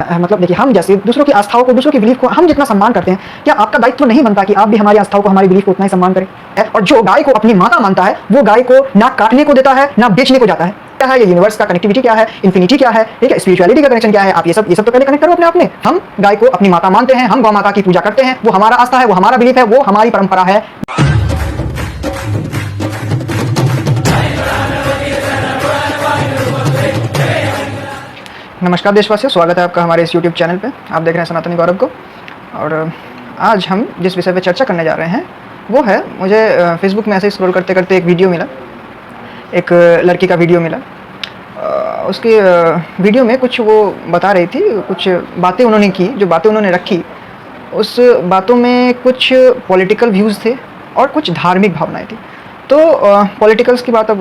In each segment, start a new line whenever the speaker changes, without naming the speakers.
मतलब देखिए, हम जैसे दूसरों की आस्थाओं को, दूसरों की बिलीफ को हम जितना सम्मान करते हैं, क्या आपका दायित्व नहीं बनता कि आप भी हमारी आस्थाओं को, हमारी बिलीफ को उतना ही सम्मान करें? और जो गाय को अपनी माता मानता है, वो गाय को ना काटने को देता है, ना बेचने को जाता है। क्या है ये यूनिवर्स का कनेक्टिविटी, क्या है इन्फिनिटी, क्या है, ठीक है, स्पिरिचुअलिटी का कनेक्शन क्या है? आप ये सब तो पहले कनेक्ट करो अपने आप में। हम गाय को अपनी माता मानते हैं, हम गौ माता की पूजा करते हैं, वो हमारा आस्था है, वो हमारा बिलीफ है, वो हमारी परंपरा है। नमस्कार देशवासियों, स्वागत है आपका हमारे इस YouTube चैनल पे। आप देख रहे हैं सनातनी गौरव को। और आज हम जिस विषय पे चर्चा करने जा रहे हैं वो है, मुझे फेसबुक में ऐसे ही स्क्रॉल करते करते एक वीडियो मिला, एक लड़की का वीडियो मिला। उसकी वीडियो में कुछ वो बता रही थी, कुछ बातें उन्होंने की, जो बातें उन्होंने रखी, उस बातों में कुछ पॉलिटिकल व्यूज़ थे और कुछ धार्मिक भावनाएँ थी। तो पॉलिटिकल्स की बात अब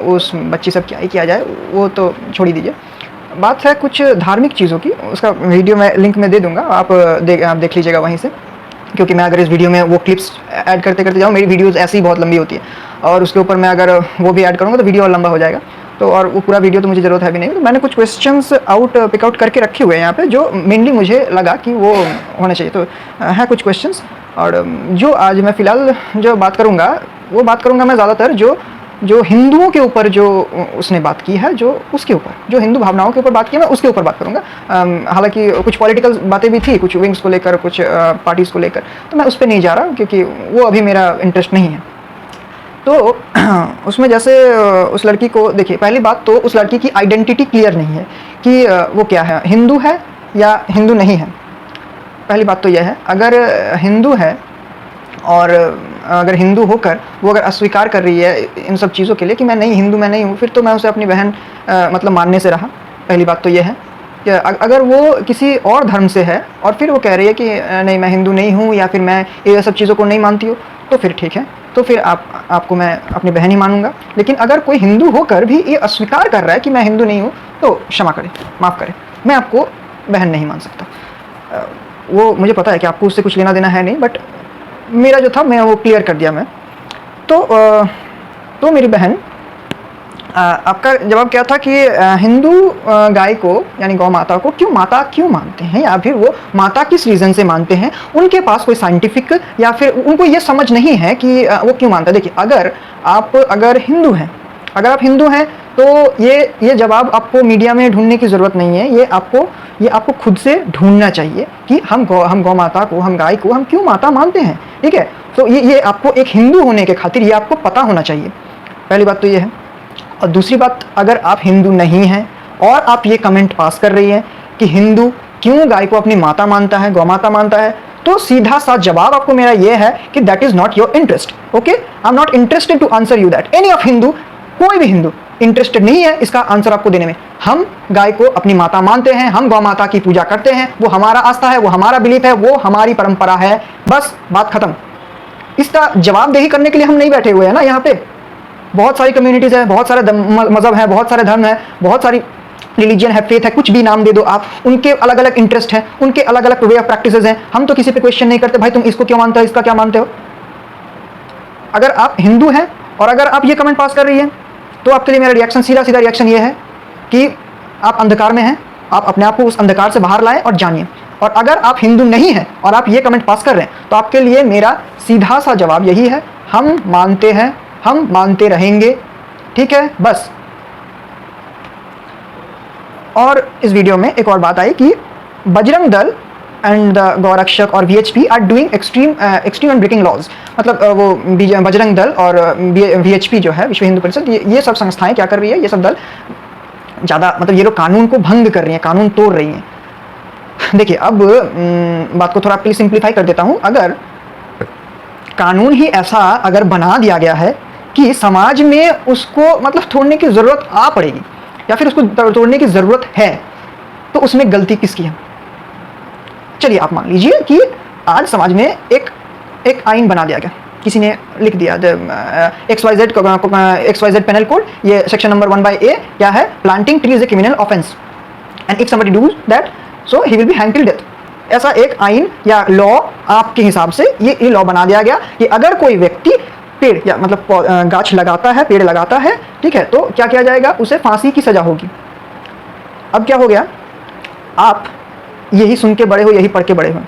उस बच्ची सब क्या ही किया जाए, वो तो छोड़ ही दीजिए। बात है कुछ धार्मिक चीज़ों की। उसका वीडियो मैं लिंक में दे दूँगा, आप देख लीजिएगा वहीं से, क्योंकि मैं अगर इस वीडियो में वो क्लिप्स ऐड करते करते जाऊँ, मेरी वीडियोज़ ऐसे ही बहुत लंबी होती है, और उसके ऊपर मैं अगर वो भी ऐड करूँगा तो वीडियो और लंबा हो जाएगा। तो और वो पूरा वीडियो तो मुझे ज़रूरत है भी नहीं। तो मैंने कुछ क्वेश्चंस पिक आउट करके रखे हुए हैं यहाँ पे, जो मेनली मुझे लगा कि वो होने चाहिए। तो है कुछ क्वेश्चंस, और जो आज मैं फ़िलहाल जो बात करूँगा, वो बात करूँगा मैं ज़्यादातर जो हिंदुओं के ऊपर जो उसने बात की है, जो उसके ऊपर, जो हिंदू भावनाओं के ऊपर बात की है, मैं उसके ऊपर बात करूँगा। हालांकि कुछ पॉलिटिकल बातें भी थी, कुछ विंग्स को लेकर, कुछ पार्टीज़ को लेकर, तो मैं उस पर नहीं जा रहा क्योंकि वो अभी मेरा इंटरेस्ट नहीं है। तो उसमें जैसे उस लड़की को देखिए, पहली बात तो उस लड़की की आइडेंटिटी क्लियर नहीं है कि वो क्या है, हिंदू है या हिंदू नहीं है। पहली बात तो यह है, अगर हिंदू है और अगर हिंदू होकर वो अगर अस्वीकार कर रही है इन सब चीज़ों के लिए कि मैं नहीं हिंदू, मैं नहीं हूँ, फिर तो मैं उसे अपनी बहन मतलब मानने से रहा। पहली बात तो ये है कि अगर वो किसी और धर्म से है और फिर वो कह रही है कि नहीं मैं हिंदू नहीं हूँ या फिर मैं ये सब चीज़ों को नहीं मानती हूँ, तो फिर ठीक है, तो फिर आपको मैं अपनी बहन ही मानूंगा। लेकिन अगर कोई हिंदू होकर भी ये अस्वीकार कर रहा है कि मैं हिंदू नहीं हूँ, तो क्षमा करें, माफ़ करें, मैं आपको बहन नहीं मान सकता। वो मुझे पता है कि आपको उससे कुछ लेना देना है नहीं, बट मेरा जो था मैं वो क्लियर कर दिया मैं। तो मेरी बहन, आपका जवाब क्या था कि हिंदू गाय को यानी गौ माता को माता क्यों मानते हैं, या फिर वो माता किस रीज़न से मानते हैं? उनके पास कोई साइंटिफिक या फिर उनको ये समझ नहीं है कि वो क्यों मानता है। देखिए, अगर आप हिंदू हैं, अगर आप हिंदू हैं तो ये जवाब आपको मीडिया में ढूंढने की ज़रूरत नहीं है। ये आपको खुद से ढूंढना चाहिए कि हम गौ माता को, हम गाय को हम क्यों माता मानते हैं। ठीक है, तो ये आपको एक हिंदू होने के खातिर ये आपको पता होना चाहिए। पहली बात तो ये है। और दूसरी बात, अगर आप हिंदू नहीं हैं और आप ये कमेंट पास कर रही हैं कि हिंदू क्यों गाय को अपनी माता मानता है, गौ माता मानता है, तो सीधा सा जवाब आपको मेरा ये है कि that is not your interest. Okay, I am not interested to answer you that. Any of Hindu, कोई भी हिंदू इंटरेस्टेड नहीं है इसका आंसर आपको देने में। हम गाय को अपनी माता मानते हैं, हम गौ माता की पूजा करते हैं, वो हमारा आस्था है, वो हमारा बिलीफ है, वो हमारी परंपरा है। बस बात खत्म। इसका जवाबदेही करने के लिए हम नहीं बैठे हुए हैं ना यहाँ पे। बहुत सारी कम्युनिटीज़ है, बहुत सारे मज़हब है, बहुत सारे धर्म है, बहुत सारी रिलीजन है, फेथ है, कुछ भी नाम दे दो आप, उनके अलग अलग इंटरेस्ट हैं, उनके अलग अलग वे ऑफ प्रैक्टिसेस हैं। हम तो किसी पे क्वेश्चन नहीं करते, भाई तुम इसको क्यों मानते हो, इसका क्या मानते हो। अगर आप हिंदू हैं और अगर आप ये कमेंट पास कर रही हैं, तो आपके लिए मेरा रिएक्शन, सीधा रिएक्शन ये है कि आप अंधकार में हैं, आप अपने आप को उस अंधकार से बाहर लाएं और जानिए। और अगर आप हिंदू नहीं हैं और आप ये कमेंट पास कर रहे हैं, तो आपके लिए मेरा सीधा सा जवाब यही है, हम मानते हैं, हम मानते रहेंगे। ठीक है, बस। और इस वीडियो में एक और बात आई कि बजरंग दल एंड द गौरक्षक और VHP are doing extreme and breaking laws. मतलब वो बजरंग दल और VHP जो है, विश्व हिंदू परिषद, ये सब संस्थाएं क्या कर रही है, ये सब दल ज़्यादा, मतलब ये लोग कानून को भंग कर रही हैं, कानून तोड़ रही हैं। देखिए, अब बात को थोड़ा आपके लिए सिंप्लीफाई कर देता हूँ। अगर कानून ही ऐसा अगर बना दिया गया है कि समाज में उसको मतलब तोड़ने की ज़रूरत आ पड़ेगी या फिर उसको तोड़ने की ज़रूरत है, तो उसमें गलती किसकी है? चलिए आप मान लीजिए कि आज समाज में एक आइन बना दिया गया, किसी ने लिख दिया XYZ पेनल कोड, ये सेक्शन नंबर 1/A क्या है, planting tree is a criminal offence and if somebody does that so he will be hang till death. ऐसा एक आइन या लॉ आपके हिसाब से ये लॉ बना दिया गया कि अगर कोई व्यक्ति पेड़ या मतलब गाछ लगाता है, पेड़ लगाता है, ठीक है, तो क्या किया जाएगा, उसे फांसी की सजा होगी। अब क्या हो गया, आप यही सुन के बड़े हो, यही पढ़ के बड़े हो।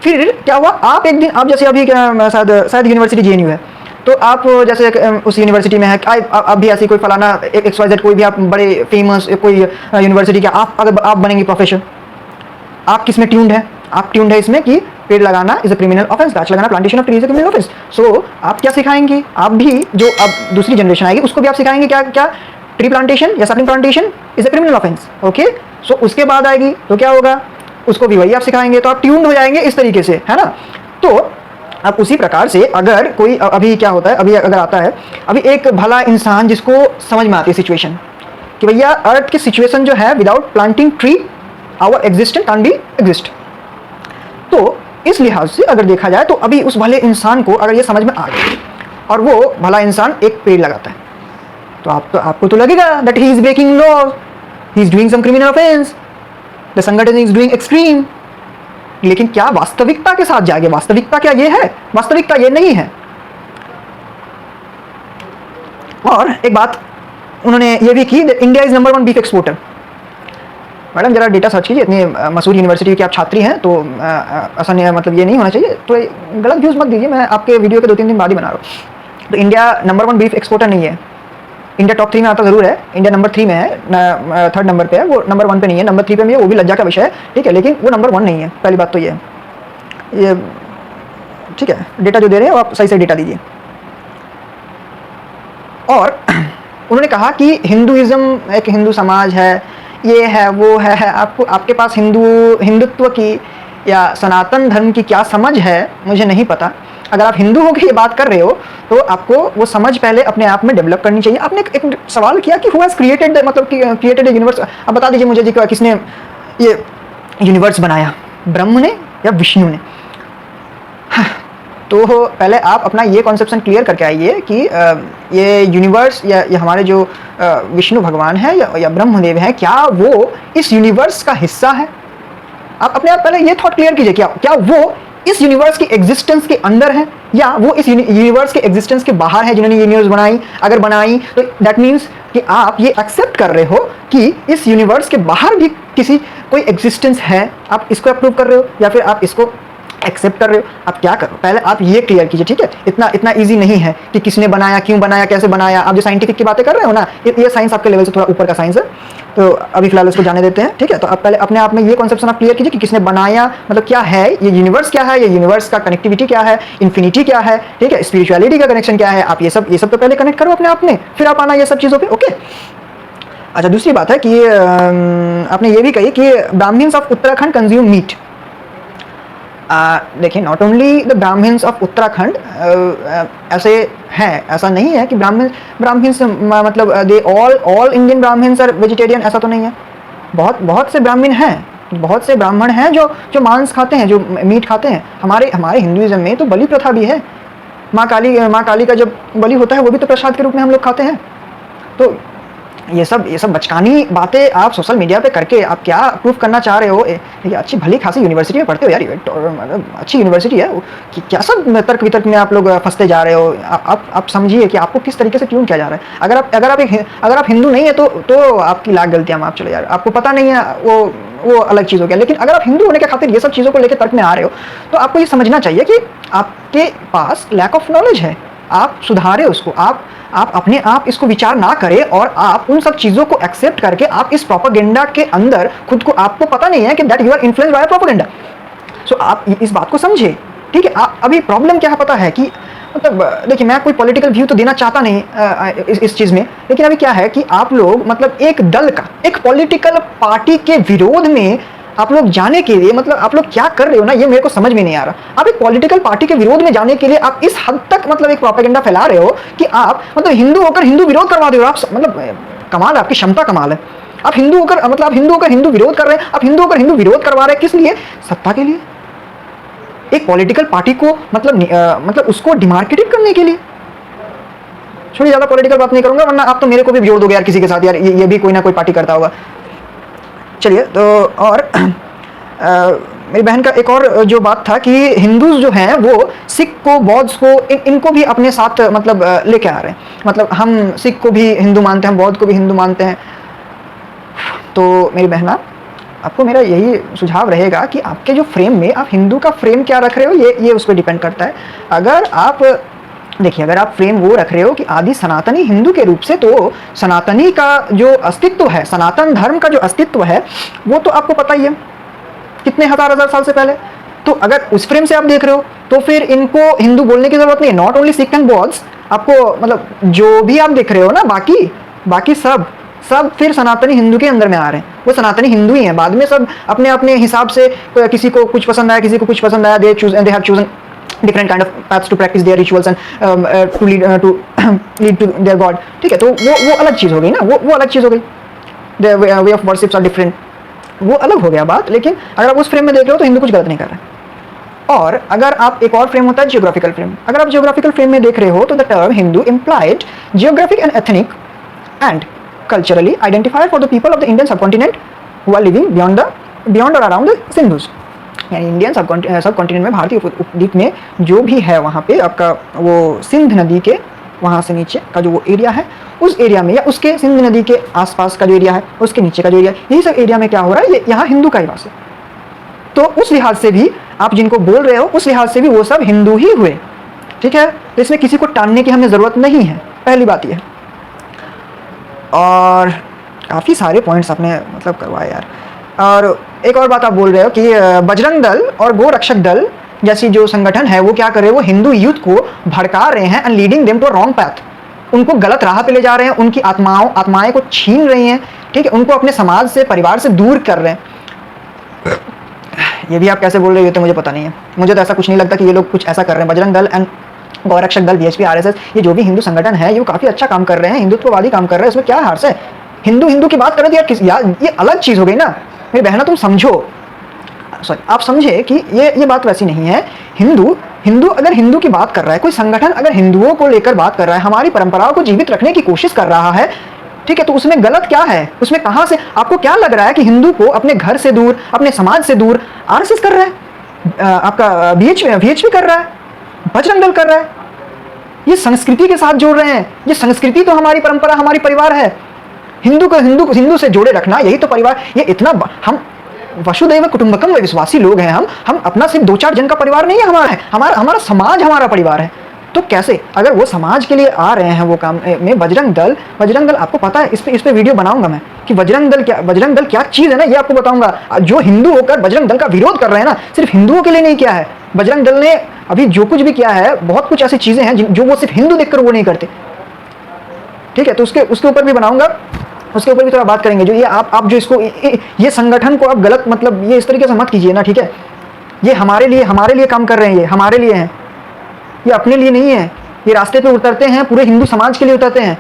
फिर क्या हुआ, आप एक दिन, आप जैसे अभी शायद यूनिवर्सिटी JNU है, तो आप जैसे उस यूनिवर्सिटी में है, आप भी ऐसी कोई फलाना XYZ कोई भी आप बड़े फेमस कोई यूनिवर्सिटी के आप अगर आप बनेंगे प्रोफेसर, आप किस में ट्यून्ड है? आप ट्यून्ड है इसमें कि पेड़ लगाना इज अ क्रिमिनल ऑफेंस, गाछ लगाना, plantation of trees is a criminal offence. So आप क्या सिखाएंगे? आप भी जो अब दूसरी जनरेशन आएगी उसको भी आप सिखाएंगे क्या क्या ट्री प्लांटेशन या sapling plantation is a criminal offence. Okay, so उसके बाद आएगी तो क्या होगा, उसको भी वही आप सिखाएंगे, तो आप ट्यून्ड हो जाएंगे इस तरीके से, है ना। तो अब उसी प्रकार से अगर कोई अभी क्या होता है, अभी अगर आता है अभी एक भला इंसान जिसको समझ में आती है सिचुएशन कि भैया अर्थ की सिचुएशन जो है, without planting tree our existence can be exist. तो इस लिहाज से अगर देखा जाए तो अभी उस भले इंसान को अगर ये समझ में आ गया और वो भला इंसान एक पेड़ लगाता है, तो आपको तो लगेगा that he is breaking law, he is doing some criminal offence, the संगठन इज डूइंग एक्सट्रीम। लेकिन क्या वास्तविकता के साथ जाएंगे? वास्तविकता क्या ये है? वास्तविकता ये नहीं है। और एक बात उन्होंने ये भी की, India is number 1 beef exporter. Madam जरा डेटा सर्च कीजिए, इतनी मसूरी यूनिवर्सिटी की आप छात्री हैं, तो ऐसा नहीं, मतलब ये नहीं होना चाहिए, तो गलत व्यूज मत दीजिए, मैं आपके वीडियो के 2-3 दिन बाद ही बना रहा हूँ। तो इंडिया नंबर 1 बीफ एक्सपोर्टर नहीं है। इंडिया टॉप 3 में आता ज़रूर है, इंडिया नंबर 3 में है, 3rd नंबर पे है, वो नंबर 1 पे नहीं है, नंबर 3 पे भी है, वो भी लज्जा का विषय है, ठीक है, लेकिन वो नंबर 1 नहीं है। पहली बात तो ये ठीक है, डेटा जो दे रहे हैं वो आप सही से डेटा दीजिए। और उन्होंने कहा कि हिंदुइज्म एक हिंदू समाज है, ये है वो है, आपको आपके पास हिंदुत्व की या सनातन धर्म की क्या समझ है मुझे नहीं पता। अगर आप हिंदू होकर ये बात कर रहे हो तो आपको वो समझ पहले अपने आप में डेवलप करनी चाहिए। आपने एक सवाल किया कि हु हैज क्रिएटेड, मतलब क्रिएटेड ए यूनिवर्स। अब बता दीजिए मुझे जी किसने ये यूनिवर्स बनाया, ब्रह्म ने या विष्णु ने? तो पहले आप अपना ये कॉन्सेप्शन क्लियर करके आइए कि ये यूनिवर्स या हमारे जो विष्णु भगवान है या ब्रह्मदेव हैं, क्या वो इस यूनिवर्स का हिस्सा है? आप अपने आप पहले ये थॉट क्लियर कीजिए, क्या वो इस यूनिवर्स की एग्जिस्टेंस के अंदर है या वो इस यूनिवर्स के एग्जिस्टेंस के बाहर है जिन्होंने यूनिवर्स बनाई। अगर बनाई तो दैट मीन्स कि आप ये एक्सेप्ट कर रहे हो कि इस यूनिवर्स के बाहर भी कोई एग्जिस्टेंस है, आप इसको अप्रूव कर रहे हो या फिर आप इसको एक्सेप्ट कर रहे हो? आप क्या करो, पहले आप ये क्लियर कीजिए, ठीक है। इतना इजी नहीं है कि किसने बनाया, क्यों बनाया, कैसे बनाया। आप जो साइंटिफिक की बातें कर रहे हो ना, ये साइंस आपके लेवल से थोड़ा ऊपर का साइंस है, तो अभी फिलहाल उसको जाने देते हैं, ठीक है। तो आप पहले अपने आप में ये कॉन्सेप्शन आप क्लियर कीजिए कि किसने बनाया, मतलब क्या है ये यूनिवर्स, क्या है ये यूनिवर्स का कनेक्टिविटी क्या है, इन्फिनिटी क्या है, ठीक है, स्पिरिचुअलिटी का कनेक्शन क्या है। आप ये सब तो पहले कनेक्ट करो अपने आप में, फिर आप आना ये सब चीज़ों पर, ओके। अच्छा, दूसरी बात है कि आपने ये भी कही कि Brahmins of Uttarakhand consume meat. देखिए, not only the Brahmins of Uttarakhand ऐसे हैं, ऐसा नहीं है कि ब्राह्मण्स मतलब they all Indian Brahmins are vegetarian, ऐसा तो नहीं है। बहुत से ब्राह्मण हैं, बहुत से ब्राह्मण हैं जो मांस खाते हैं, जो मीट खाते हैं। हमारे हिंदुइज्म में तो बलि प्रथा भी है। माँ काली का जब बलि होता है वो भी तो प्रसाद के रूप में हम लोग खाते हैं। तो ये सब बचकानी बातें आप सोशल मीडिया पे करके आप क्या प्रूफ करना चाह रहे हो? ये अच्छी भली खासी यूनिवर्सिटी में पढ़ते हो यार, मतलब अच्छी यूनिवर्सिटी है, क्या सब तर्क वितर्क में आप लोग फंसते जा रहे हो? आप समझिए कि आपको किस तरीके से ट्यून किया जा रहा है। अगर आप हिंदू नहीं है तो आपकी लाख गलतियाँ माफ, चलो यार, आपको पता नहीं है वो अलग चीज़ हो गया। लेकिन अगर आप हिंदू होने के खातिर ये सब चीज़ों को लेकर तर्क में आ रहे हो तो आपको ये समझना चाहिए कि आपके पास लैक ऑफ नॉलेज है। आप सुधारें उसको, आप अपने आप इसको विचार ना करें और आप उन सब चीज़ों को एक्सेप्ट करके आप इस प्रोपेगेंडा के अंदर खुद को, आपको पता नहीं है कि that you are influenced by propaganda. So आप इस बात को समझिए, ठीक है। अभी प्रॉब्लम क्या है पता है कि मतलब देखिए, मैं कोई पॉलिटिकल व्यू तो देना चाहता नहीं इस चीज़ में, लेकिन अभी क्या है कि आप लोग मतलब एक दल का, एक पॉलिटिकल पार्टी के विरोध में आप लोग जाने के लिए, मतलब आप लोग क्या कर रहे हो ना, ये मेरे को समझ में नहीं आ रहा। आप एक पॉलिटिकल पार्टी के विरोध में जाने के लिए आप इस हद तक मतलब एक प्रोपेगेंडा फैला रहे हो कि आप मतलब हिंदू होकर हिंदू विरोध करवा दे रहे हो। आप मतलब कमाल है, आपकी क्षमता कमाल है। आप हिंदू होकर मतलब हिंदू होकर हिंदू विरोध कर रहे हैं, आप हिंदू होकर हिंदू विरोध करवा रहे हैं, किस लिए? सत्ता के लिए, एक पॉलिटिकल पार्टी को मतलब उसको डिमार्केटेड करने के लिए। छोड़िए, ज़्यादा पॉलिटिकल बात नहीं करूंगा, वरना आप तो मेरे को भी जोड़ दोगे यार किसी के साथ, यार ये भी कोई ना कोई पार्टी करता होगा। चलिए, तो और मेरी बहन का एक और जो बात था कि हिंदूज जो हैं वो सिख को, बौद्ध को, इनको भी अपने साथ मतलब लेके आ रहे हैं। मतलब हम सिख को भी हिंदू मानते हैं, हम बौद्ध को भी हिंदू मानते हैं। तो मेरी बहना, आपको मेरा यही सुझाव रहेगा कि आपके जो फ्रेम में आप हिंदू का फ्रेम क्या रख रहे हो, ये उस पर डिपेंड करता है। अगर आप देखिए, अगर आप फ्रेम वो रख रहे हो कि आदि सनातनी हिंदू के रूप से, तो सनातनी का जो अस्तित्व है, सनातन धर्म का जो अस्तित्व है, वो तो आपको पता ही है कितने हजार साल से पहले। तो अगर उस फ्रेम से आप देख रहे हो तो फिर इनको हिंदू बोलने की जरूरत नहीं है। नॉट ओनली सिख एंड बौद्ध, आपको मतलब जो भी आप देख रहे हो ना, बाकी सब फिर सनातनी हिंदू के अंदर में आ रहे हैं। वो सनातनी हिंदू ही हैं। बाद में सब अपने अपने हिसाब से, किसी को कुछ पसंद आया, किसी को कुछ पसंद आया, they have chosen different kind of paths to practice their rituals and to lead to their god। ठीक है, तो वो अलग चीज़ हो गई ना, वो अलग चीज़ हो गई। their way of worships are different, वो अलग हो गया बात। लेकिन अगर आप उस फ्रेम में देख रहे हो तो हिंदू कुछ गलत नहीं कर रहा है। और अगर आप एक और फ्रेम होता है जियोग्राफिकल फ्रेम, अगर आप जियोग्राफिकल फ्रेम में देख रहे हो तो the term Hindu implied geographic and ethnic and culturally identified for the people of the Indian subcontinent who are living beyond or around the Sindhus। यानी इंडियन सब कॉन्टिनेंट में, भारतीय उपद्वीप में जो भी है वहाँ पे आपका वो सिंध नदी के वहाँ से नीचे का जो वो एरिया है, उस एरिया में या उसके सिंध नदी के आसपास का जो एरिया है, उसके नीचे का जो एरिया है, यही सब एरिया में क्या हो रहा है, ये यहाँ हिंदू का ही वास है। तो उस लिहाज से भी आप जिनको बोल रहे हो, उस लिहाज से भी वो सब हिंदू ही हुए। ठीक है, तो इसमें किसी को टालने की हमें ज़रूरत नहीं है, पहली बात यह। और काफ़ी सारे पॉइंट्स आपने मतलब करवाए यार। और एक और बात आप बोल रहे हो कि बजरंग दल और गो रक्षक दल जैसी जो संगठन है वो क्या कर रहे हैं, वो हिंदू यूथ को भड़का रहे हैं and leading them to a wrong path. उनको गलत राह पे ले जा रहे हैं, उनकी आत्माएं को छीन रही हैं। ठीक है, उनको अपने समाज से, परिवार से दूर कर रहे हैं। ये भी आप कैसे बोल रहे हो तो मुझे पता नहीं है। मुझे तो ऐसा कुछ नहीं लगता कि ये लोग कुछ ऐसा कर रहे हैं। बजरंग दल एंड गौ रक्षक दल, बीएचपी, आरएसएस, ये जो भी हिंदू संगठन है ये काफ़ी अच्छा काम कर रहे हैं, हिंदुत्ववादी काम कर रहे हैं। इसमें क्या हार्स है? हिंदू की बात करें तो यार ये अलग चीज़ हो गई ना मेरी बहना। तुम समझो, सॉरी आप समझे कि ये बात वैसी नहीं है। हिंदू अगर हिंदू की बात कर रहा है, कोई संगठन अगर हिंदुओं को लेकर बात कर रहा है, हमारी परंपराओं को जीवित रखने की कोशिश कर रहा है, ठीक है, तो उसमें गलत क्या है? उसमें कहां से आपको क्या लग रहा है कि हिंदू को अपने घर से दूर, अपने समाज से दूर आरएसएस कर रहा है, आपका बीएचपी कर रहा है, बजरंग दल कर रहा है? ये संस्कृति के साथ जोड़ रहे हैं। ये संस्कृति तो हमारी परंपरा, हमारी परिवार है। हिंदू से जोड़े रखना, यही तो परिवार। ये इतना हम वसुदैव कुटुंबकम में विश्वासी लोग हैं। हम अपना सिर्फ 2-4 जन का परिवार नहीं है, हमारा समाज हमारा परिवार है। तो कैसे अगर वो समाज के लिए आ रहे हैं वो काम में, बजरंग दल आपको पता है, इस पे वीडियो बनाऊंगा मैं कि बजरंग दल क्या चीज़ है ना, ये आपको बताऊंगा। जो हिंदू होकर बजरंग दल का विरोध कर रहे हैं ना, सिर्फ हिंदुओं के लिए नहीं किया है। बजरंग दल ने अभी जो कुछ भी किया है, बहुत कुछ ऐसी चीज़ें हैं जो वो सिर्फ हिंदू देखकर वो नहीं करते। ठीक है, तो उसके ऊपर भी बनाऊंगा, उसके ऊपर भी थोड़ा बात करेंगे। जो ये आप जो इसको ये संगठन को आप गलत मतलब ये इस तरीके से मत कीजिए ना। ठीक है, ये हमारे लिए काम कर रहे हैं, ये हमारे लिए हैं, ये अपने लिए नहीं है। ये रास्ते पे उतरते हैं, पूरे हिंदू समाज के लिए उतरते हैं।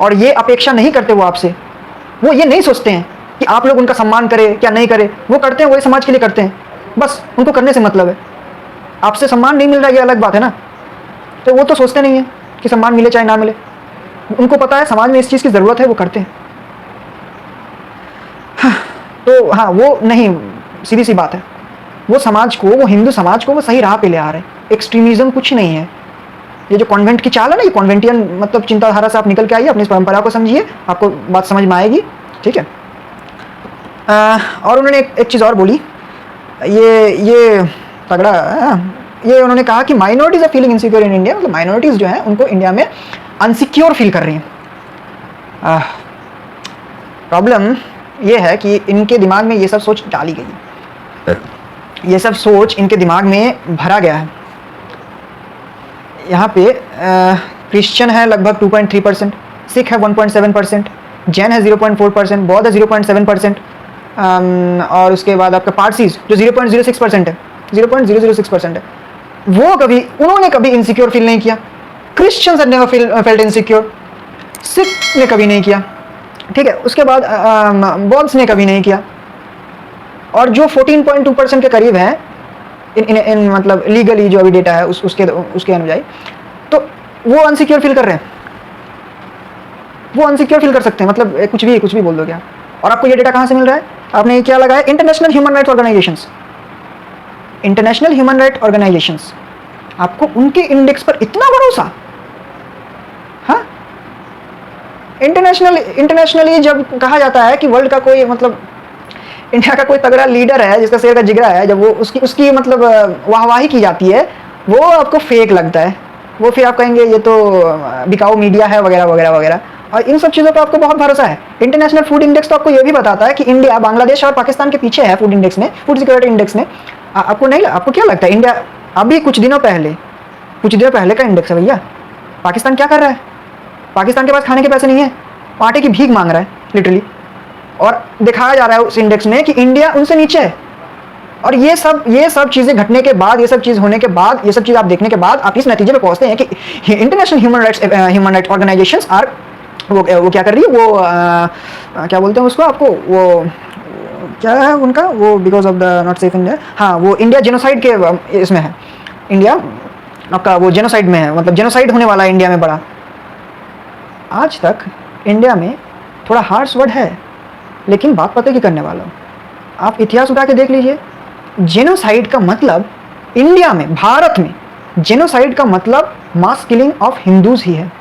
और ये अपेक्षा नहीं करते वो आपसे, वो ये नहीं सोचते हैं कि आप लोग उनका सम्मान करें क्या नहीं करें। वो करते हैं, वही समाज के लिए करते हैं, बस उनको करने से मतलब है। आपसे सम्मान नहीं मिल रहा, ये अलग बात है ना, तो वो तो सोचते नहीं है कि सम्मान मिले चाहे ना मिले। उनको पता है समाज में इस चीज़ की ज़रूरत है, वो करते हैं। तो हाँ, वो नहीं, सीधी सी बात है, वो समाज को, वो हिंदू समाज को वो सही राह पे ले आ रहे हैं। एक्सट्रीमिज्म कुछ नहीं है। ये जो कॉन्वेंट की चाल है ना, ये कॉन्वेंटियन मतलब चिंताधारा से आप निकल के आइए, अपनी परंपरा को समझिए, आपको बात समझ में आएगी। ठीक है। और उन्होंने एक चीज़ और बोली, ये तगड़ा, ये उन्होंने कहा कि minorities are feeling insecure in India. मतलब माइनॉरिटीज़ जो हैं उनको इंडिया में अनसिक्योर फील कर रही हैं। प्रॉब्लम ये है कि इनके दिमाग में ये सब सोच डाली गई है, ये सब सोच इनके दिमाग में भरा गया है। यहाँ पे क्रिश्चियन है लगभग 2.3%, सिख है 1.7%, जैन है 0.4%, बौद्ध है 0.7%, और उसके बाद आपका पारसीज जो 0.06% है, 0.006% है। उन्होंने कभी इनसिक्योर फील नहीं किया। Christians have never felt insecure, Sikh ने कभी नहीं किया। ठीक है, उसके बाद बौद्ध ने कभी नहीं किया। और जो 14.2% के करीब है इन मतलब लीगली जो अभी डेटा है उसके अनुयायी, तो वो अनसिक्योर फील कर रहे हैं। वो अनसिक्योर फील कर सकते हैं, मतलब कुछ भी बोल दोगे आप। और आपको ये डेटा कहाँ से मिल रहा है? आपने क्या लगाया? International human rights organisations. International human right organisations, आपको उनके इंडेक्स पर इतना भरोसा? हाँ, इंटरनेशनली जब कहा जाता है कि वर्ल्ड का कोई मतलब इंडिया का कोई तगड़ा लीडर है जिसका शेर का जिगरा है, जब वो उसकी उसकी मतलब वाहवाही की जाती है, वो आपको फेक लगता है। वो फिर आप कहेंगे ये तो बिकाऊ मीडिया है वगैरह वगैरह वगैरह। और इन सब चीज़ों पर आपको बहुत भरोसा है। इंटरनेशनल फूड इंडेक्स तो आपको ये भी बताता है कि इंडिया बांग्लादेश और पाकिस्तान के पीछे है फूड इंडेक्स में, फूड सिक्योरिटी इंडेक्स में। आपको नहीं, आपको क्या लगता है इंडिया अभी कुछ दिनों पहले का इंडेक्स है भैया। पाकिस्तान क्या कर रहा है? पाकिस्तान के पास खाने के पैसे नहीं है, आटे की भीख मांग रहा है लिटरली। और दिखाया जा रहा है उस इंडेक्स में कि इंडिया उनसे नीचे है। और ये सब चीज़ें घटने के बाद, ये सब चीज़ होने के बाद, ये सब चीज़ आप देखने के बाद आप इस नतीजे पे पहुंचते हैं कि international human rights organisations are वो क्या कर रही है, वो क्या बोलते हैं उसको, आपको वो क्या है उनका, वो because of the not safe India, हाँ वो इंडिया जेनोसाइड के इसमें है। इंडिया आपका वो जेनोसाइड में है, मतलब जेनोसाइड होने वाला है इंडिया में बड़ा। आज तक इंडिया में थोड़ा हार्श वर्ड है, लेकिन बात पते की करने वाला हूँ। आप इतिहास उठा के देख लीजिए, जेनोसाइड का मतलब इंडिया में, भारत में जेनोसाइड का मतलब मास किलिंग ऑफ हिंदूज ही है।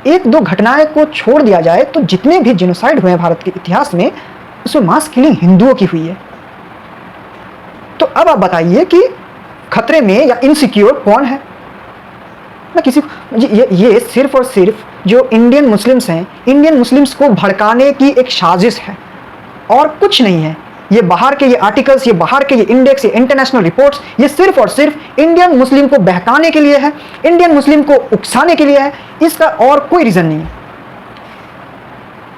एक दो घटनाएं को छोड़ दिया जाए तो जितने भी जेनोसाइड हुए हैं भारत के इतिहास में, उसमें मास किलिंग हिंदुओं की हुई है। तो अब आप बताइए कि खतरे में या इनसिक्योर कौन है? ना किसी ये सिर्फ और सिर्फ जो इंडियन मुस्लिम्स हैं, इंडियन मुस्लिम्स को भड़काने की एक साजिश है और कुछ नहीं है। ये बाहर के ये आर्टिकल्स, ये बाहर के ये इंडेक्स, ये इंटरनेशनल रिपोर्ट्स, ये सिर्फ और सिर्फ इंडियन मुस्लिम को बहकाने के लिए है, इंडियन मुस्लिम को उकसाने के लिए है। इसका और कोई रीज़न नहीं है,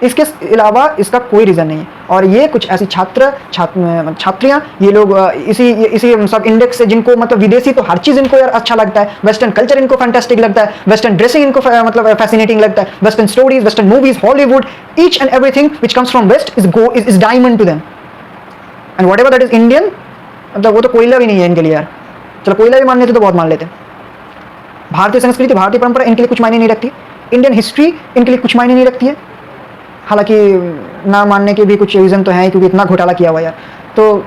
इसके अलावा इसका कोई रीज़न नहीं है। और ये कुछ ऐसी छात्रियाँ, ये लोग इसी सब इंडेक्स से, जिनको मतलब विदेशी तो हर चीज़ इनको यार अच्छा लगता है, वेस्टर्न कल्चर इनको फैंटास्टिक लगता है, वेस्टर्न ड्रेसिंग इनको मतलब फैसिनेटिंग लगता है, western stories, western movies, Hollywood, each and everything which comes from west is diamond to them. And whatever that is Indian, मतलब वो तो कोयला भी नहीं है इनके लिए यार। चलो कोयला भी मान लेते तो बहुत मान लेते। भारतीय संस्कृति, भारतीय परंपरा इनके लिए कुछ मायने नहीं रखती, इंडियन हिस्ट्री इनके लिए कुछ मायने नहीं रखती है। हालांकि ना मानने के भी कुछ रीज़न तो हैं, क्योंकि इतना घोटाला किया हुआ यार। तो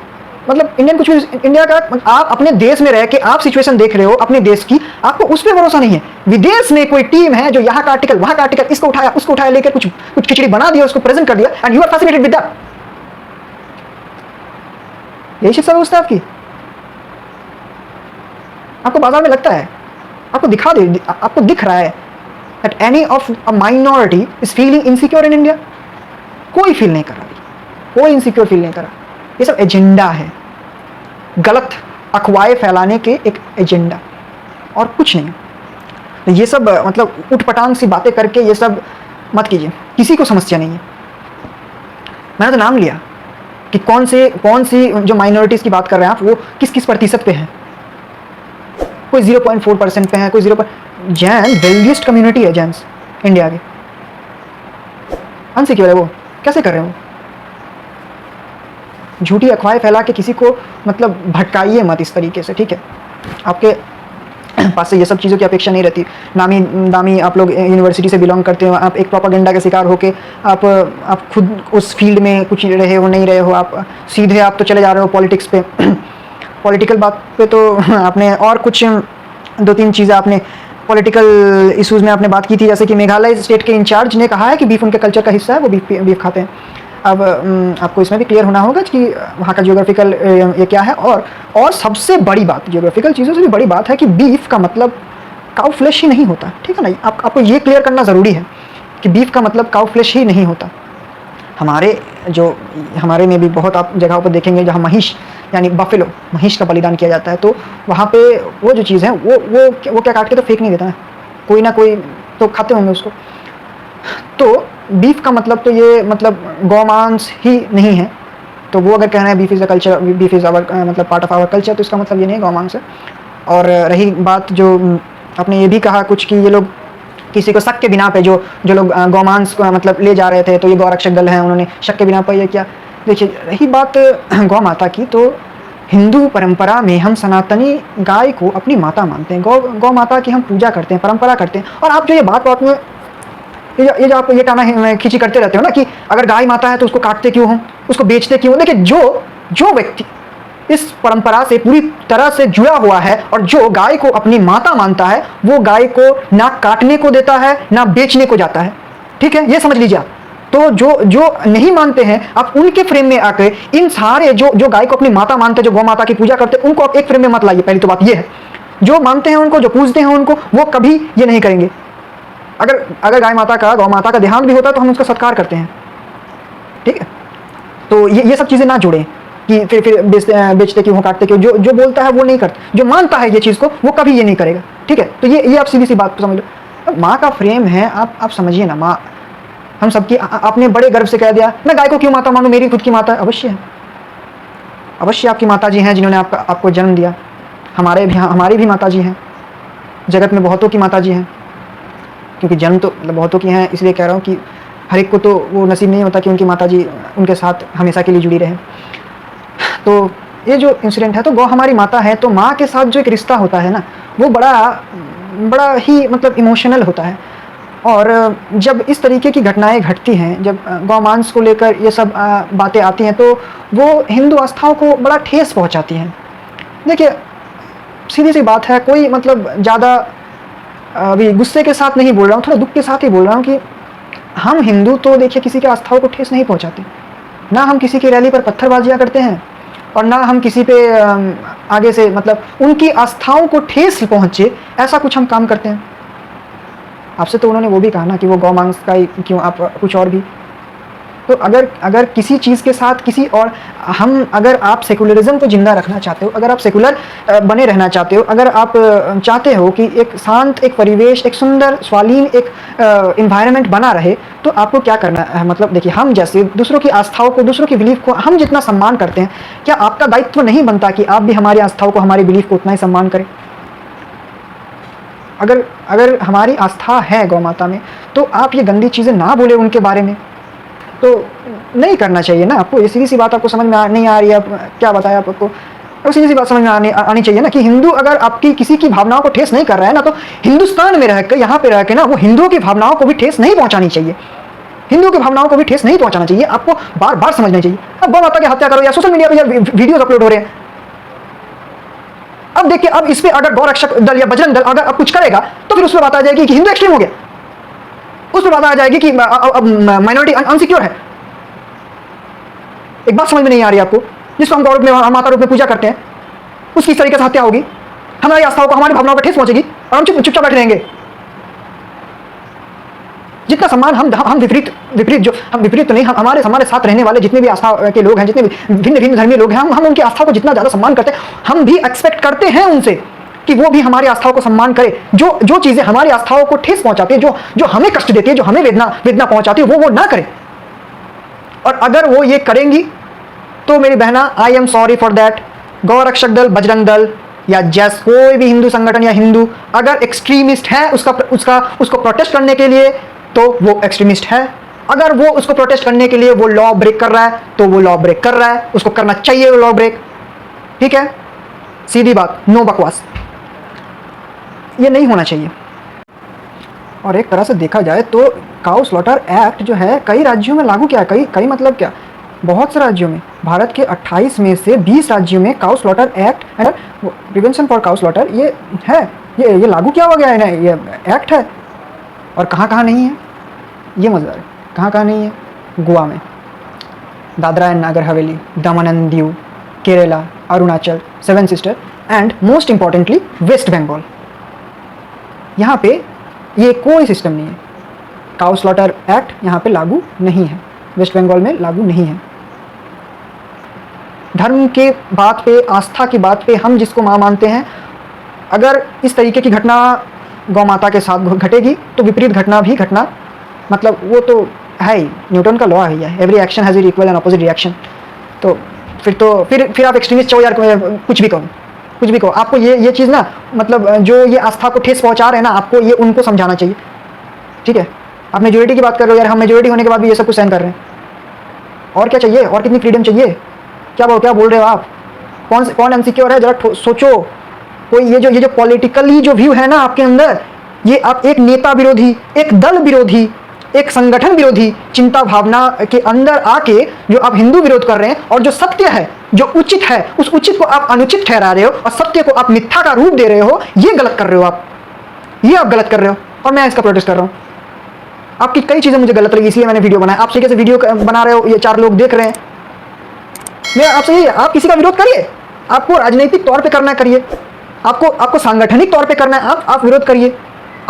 मतलब इंडियन कुछ भी, इंडिया का, आप अपने देश में रह के आप सिचुएशन देख रहे हो अपने देश की, आपको उस पर भरोसा नहीं है। विदेश में कोई टीम है जो यहाँ का आर्टिकल, वहाँ का आर्टिकल, इसको उठाया उसको उठाया, लेकर कुछ खिचड़ी बना दिया, उसको प्रेजेंट कर दिया, and you are fascinated with that. यही शिक्षा व्यवस्था आपकी। आपको बाजार में लगता है, आपको दिख रहा है that any of a minority is feeling insecure in India? कोई फील नहीं कर रहा, कोई इनसिक्योर फील नहीं कर रहा। ये सब एजेंडा है, गलत अफवाहें फैलाने के एक एजेंडा, और कुछ नहीं। तो ये सब मतलब उठपटांग सी बातें करके ये सब मत कीजिए, किसी को समस्या नहीं है। मैंने तो नाम लिया कि कौन सी जो माइनॉरिटीज़ की बात कर रहे हैं आप, वो किस किस प्रतिशत पे हैं। कोई 0.4% पे है, कोई 0. जैन वेल्दिएस्ट कम्युनिटी है जैन्स इंडिया की, अनसिक्योर है वो, कैसे कर रहे हो? झूठी अफवाहें फैला के किसी को मतलब भटकाइए मत इस तरीके से, ठीक है? आपके पास से ये सब चीज़ों की अपेक्षा नहीं रहती। नामी दामी आप लोग यूनिवर्सिटी से बिलोंग करते हो, आप एक प्रोपेगेंडा के शिकार होके आप खुद उस फील्ड में कुछ रहे हो नहीं रहे हो, आप सीधे आप तो चले जा रहे हो पॉलिटिक्स पे। पॉलिटिकल बात पे तो आपने और कुछ 2-3 चीज़ें आपने पॉलिटिकल इश्यूज़ में आपने बात की थी, जैसे कि मेघालय स्टेट के इंचार्ज ने कहा है कि बीफ उनके कल्चर का हिस्सा है, वो बीफ खाते हैं। अब आपको इसमें भी क्लियर होना होगा कि वहाँ का जियोग्राफिकल ये क्या है। और सबसे बड़ी बात, जियोग्राफिकल चीज़ों से भी बड़ी बात है कि बीफ का मतलब काउ फ्लैश ही नहीं होता, ठीक है ना? आपको ये क्लियर करना ज़रूरी है कि बीफ का मतलब काउ फ्लैश ही नहीं होता। हमारे में भी बहुत आप जगहों पर देखेंगे जहाँ महिष यानी बफेलो, महिष का बलिदान किया जाता है, तो वहाँ पे वो जो चीज़ है वो क्या काट के तो फेंक नहीं देता है, कोई ना कोई तो खाते होंगे उसको। तो बीफ का मतलब तो ये मतलब गौमांस ही नहीं है। तो वो अगर कहना है beef is a culture, beef is our मतलब पार्ट ऑफ आवर कल्चर, तो इसका मतलब ये नहीं गौमांस है। और रही बात जो आपने ये भी कहा कुछ कि ये लोग किसी को शक के बिना पे जो लोग गौमांस को मतलब ले जा रहे थे, तो ये गौरक्षक दल हैं, उन्होंने शक के बिना पर ये किया। देखिए रही बात गौ माता की, तो हिंदू परंपरा में हम सनातनी गाय को अपनी माता मानते हैं, गौ माता की हम पूजा करते हैं, परंपरा करते हैं। और आप जो ये बात में ये जो आप ये टाना खींची करते रहते हो ना कि अगर गाय माता है तो उसको काटते क्यों हो, उसको बेचते क्यों हो। देखिए जो व्यक्ति इस परंपरा से पूरी तरह से जुड़ा हुआ है और जो गाय को अपनी माता मानता है, वो गाय को ना काटने को देता है ना बेचने को जाता है, ठीक है? ये समझ लीजिए आप। तो जो जो नहीं मानते हैं, आप उनके फ्रेम में आकर इन सारे जो गाय को अपनी माता मानते हैं, जो गौ माता की पूजा करते हैं, उनको आप एक फ्रेम में मत लाइए। पहली तो बात ये है, जो मानते हैं उनको, जो पूजते हैं उनको, वो कभी ये नहीं करेंगे। अगर गाय माता का, गौ माता का देहांत भी होता है तो हम उसका सत्कार करते हैं, ठीक है। तो ये सब चीज़ें ना जोड़ें कि फिर बेचते क्यों, काटते क्यों। जो बोलता है वो नहीं करता, जो मानता है ये चीज़ को वो कभी ये नहीं करेगा, ठीक है। तो ये आप सीधी सी बात समझ लो। माँ का फ्रेम है, आप समझिए ना। माँ हम सबकी, आपने बड़े गर्व से कह दिया मैं गाय को क्यों माता मानूं, मेरी खुद की माता है। अवश्य है, अवश्य आपकी माता जी हैं जिन्होंने आपको जन्म दिया। हमारी भी माता जी हैं, जगत में बहुतों की माता जी हैं, क्योंकि जन्म तो बहुतों की हैं, इसलिए कह रहा हूँ कि हर एक को तो वो नसीब नहीं होता कि उनकी माता जी उनके साथ हमेशा के लिए जुड़ी रहे। तो ये जो इंसिडेंट है, तो गौ हमारी माता है, तो माँ के साथ जो एक रिश्ता होता है ना, वो बड़ा ही मतलब इमोशनल होता है। और जब इस तरीके की घटनाएं घटती हैं, जब गौमांस को लेकर ये सब बातें आती हैं, तो वो हिंदू आस्थाओं को बड़ा ठेस पहुंचाती हैं। देखिए सीधी सी बात है, कोई मतलब ज़्यादा अभी गुस्से के साथ नहीं बोल रहा हूँ, थोड़ा दुख के साथ ही बोल रहा हूँ कि हम हिंदू तो देखिए किसी के आस्थाओं को ठेस नहीं पहुँचाते। ना हम किसी की रैली पर पत्थरबाजियाँ करते हैं, और ना हम किसी पे आगे से मतलब उनकी आस्थाओं को ठेस पहुँचे ऐसा कुछ हम काम करते हैं। आपसे तो उन्होंने वो भी कहा ना कि वो गौ मांस का ही क्यों, आप कुछ और भी। तो अगर किसी चीज़ के साथ किसी और अगर आप सेकुलरिज्म को जिंदा रखना चाहते हो, अगर आप सेकुलर बने रहना चाहते हो, अगर आप चाहते हो कि एक शांत, एक परिवेश, एक सुंदर स्वालीन एक इन्वायरमेंट बना रहे, तो आपको क्या करना है। मतलब देखिए, हम जैसे दूसरों की आस्थाओं को, दूसरों की बिलीफ को हम जितना सम्मान करते हैं, क्या आपका दायित्व नहीं बनता कि आप भी हमारी आस्थाओं को, हमारी बिलीफ को उतना ही सम्मान करें। अगर हमारी आस्था है गौ माता में, तो आप ये गंदी चीज़ें ना बोले उनके बारे में, तो नहीं करना चाहिए ना आपको। ये सीधी सी बात आपको समझ में नहीं आ रही है, क्या बताया आपको। तो सीधी सी बात समझ में आनी चाहिए ना कि हिंदू अगर आपकी किसी की भावनाओं को ठेस नहीं कर रहा है ना, तो हिंदुस्तान में रहकर, यहाँ पे रहकर ना, वो हिंदुओं की भावनाओं को भी ठेस नहीं पहुँचानी चाहिए। हिंदुओं की भावनाओं को भी ठेस नहीं पहुँचाना चाहिए, आपको बार बार समझना चाहिए। अब गौ माता की हत्या करो, या सोशल मीडिया पर यार वीडियोज अपलोड हो रहे हैं, अब देखिए, अब इस पे अगर गौरक्षक दल या बजरंग दल अगर अब कुछ करेगा, तो फिर उस पर बात आ जाएगी कि हिंदू एक्सट्रीम हो गया, उस पर बात आ जाएगी कि माइनॉरिटी अनसिक्योर है। एक बात समझ में नहीं आ रही आपको, जिसको हम गौरव में, माता रूप में पूजा करते हैं, उसकी इस तरीके से हत्या होगी, हमारी आस्थाओं को, हमारी भावनाओं को ठेस पहुंचेगी, और हम चुपचाप बैठे रहेंगे। जितना सम्मान हम विपरीत जो हम विपरीत तो नहीं, हमारे साथ रहने वाले जितने भी आस्था के लोग हैं, जितने भी भिन्न धर्मीय लोग हैं, हम उनकी आस्था को जितना ज़्यादा सम्मान करते हैं, हम भी एक्सपेक्ट करते हैं उनसे कि वो भी हमारी आस्थाओं को सम्मान करे। जो चीज़ें हमारी आस्थाओं को ठेस पहुंचाती है, जो हमें कष्ट देती है, जो हमें वेदना पहुंचाती है, वो ना करे। और अगर वो ये करेंगी, तो मेरी बहना, I am sorry for that. गौरक्षक दल, बजरंग दल या जैस कोई भी हिंदू संगठन या हिंदू अगर एक्सट्रीमिस्ट है उसको प्रोटेस्ट करने के लिए, तो वो एक्सट्रीमिस्ट है। अगर वो उसको प्रोटेस्ट करने के लिए वो लॉ ब्रेक कर रहा है, तो वो लॉ ब्रेक कर रहा है, उसको करना चाहिए वो लॉ ब्रेक, ठीक है। सीधी बात, नो बकवास, ये नहीं होना चाहिए। और एक तरह से देखा जाए तो काउ स्लॉटर एक्ट जो है कई राज्यों में लागू किया है, कई मतलब क्या, बहुत से राज्यों में। भारत के 28 में से 20 राज्यों में cow slaughter act and prevention for cow slaughter ये है, ये लागू किया हुआ गया है ना, ये एक्ट है। और कहाँ नहीं है, ये मज़ेदार है, कहाँ नहीं है। गोवा में, Dadra and Nagar Haveli, Daman and Diu, Kerala, Arunachal, seven sister and most importantly West Bengal, यहाँ पे ये कोई सिस्टम नहीं है। काउ स्लॉटर एक्ट यहाँ पे लागू नहीं है, वेस्ट बंगाल में लागू नहीं है। धर्म के बात पे, आस्था की बात पे हम जिसको माँ मानते हैं, अगर इस तरीके की घटना गौ माता के साथ घटेगी, तो विपरीत घटना भी घटना, मतलब वो तो है ही, न्यूटन का लॉ है ये, every action has it equal and opposite reaction. तो फिर आप एक्सट्रीमिस्ट चाहो यार, कुछ भी कहो, आपको ये चीज़ ना, मतलब जो ये आस्था को ठेस पहुंचा रहे हैं ना, आपको ये उनको समझाना चाहिए, ठीक है। आप मेजोरिटी की बात कर रहे हो यार, हम मेजोरिटी होने के बाद भी ये सब कुछ सहन कर रहे हैं, और क्या चाहिए, और कितनी फ्रीडम चाहिए। क्या बोल रहे हो आप, कौन अनसिक्योर है, जरा सोचो। कोई ये जो पॉलिटिकली जो व्यू है ना आपके अंदर, ये आप एक नेता विरोधी, एक दल विरोधी, एक संगठन विरोधी चिंता भावना के अंदर आके जो आप हिंदू विरोध कर रहे हैं, और जो सत्य है, जो उचित है, उस उचित को आप अनुचित ठहरा रहे हो, और सत्य को आप मिथ्या का रूप दे रहे हो, ये गलत कर रहे हो आप, ये आप गलत कर रहे हो, और मैं इसका प्रोटेस्ट कर रहा हूँ। आपकी कई चीज़ें मुझे गलत लगी, इसलिए मैंने वीडियो बनाया। आप तरीके से वीडियो बना रहे हो, ये 4 लोग देख रहे हैं। मैं आपसे यही, आप किसी का विरोध करिए, आपको राजनीतिक तौर पे करना है करिए, आपको सांगठनिक तौर पे करना है, आप विरोध करिए,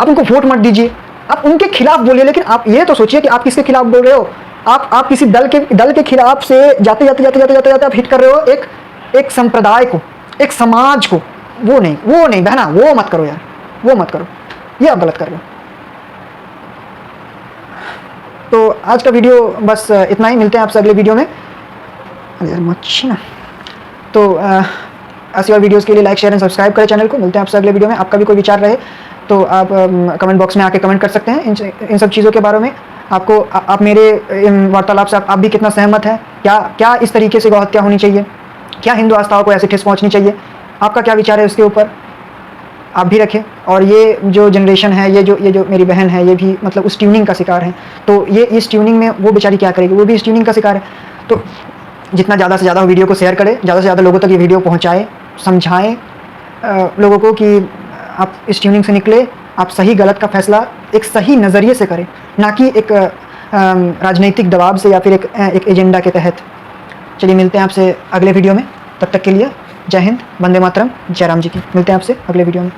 आप उनको वोट मत दीजिए, आप उनके खिलाफ बोलिए, लेकिन आप ये तो सोचिए कि आप किसके खिलाफ बोल रहे हो। आप किसी दल के खिलाफ से जाते जाते आप हिट कर रहे हो एक संप्रदाय को, एक समाज को। वो नहीं बहना, वो मत करो यार, वो मत करो, ये आप गलत कर रहे हो। तो आज का वीडियो बस इतना ही, मिलते हैं आपसे अगले वीडियो में। अरे यार मच्छी ना। तो ऐसी और वीडियोस के लिए लाइक शेयर एंड सब्सक्राइब करें चैनल को। मिलते हैं आपसे अगले वीडियो में। आपका भी कोई विचार रहे तो आप कमेंट बॉक्स में आके कमेंट कर सकते हैं इन सब चीज़ों के बारे में। आप मेरे इन वार्तालाप से आप भी कितना सहमत हैं? क्या इस तरीके से गौहत्या होनी चाहिए? क्या हिंदू आस्थाओं को ऐसे ठेस पहुँचनी चाहिए? आपका क्या विचार है उसके ऊपर? आप भी रखें। और ये जो जनरेशन है, ये जो मेरी बहन है, ये भी मतलब उस ट्यूनिंग का शिकार है। तो ये इस ट्यूनिंग में वो बेचारी क्या करेगी? वो भी इस ट्यूनिंग का शिकार है। तो जितना ज़्यादा से ज़्यादा वीडियो को शेयर करें, ज़्यादा से ज़्यादा लोगों तक ये वीडियो पहुँचाएँ, समझाएँ लोगों को कि आप इस ट्यूनिंग से निकले, आप सही गलत का फैसला एक सही नज़रिए से करें, ना कि एक राजनीतिक दबाव से या फिर एक एजेंडा के तहत। चलिए मिलते हैं आपसे अगले वीडियो में। तब तक के लिए जय हिंद, वंदे मातरम, जय राम जी की। मिलते हैं आपसे अगले वीडियो में।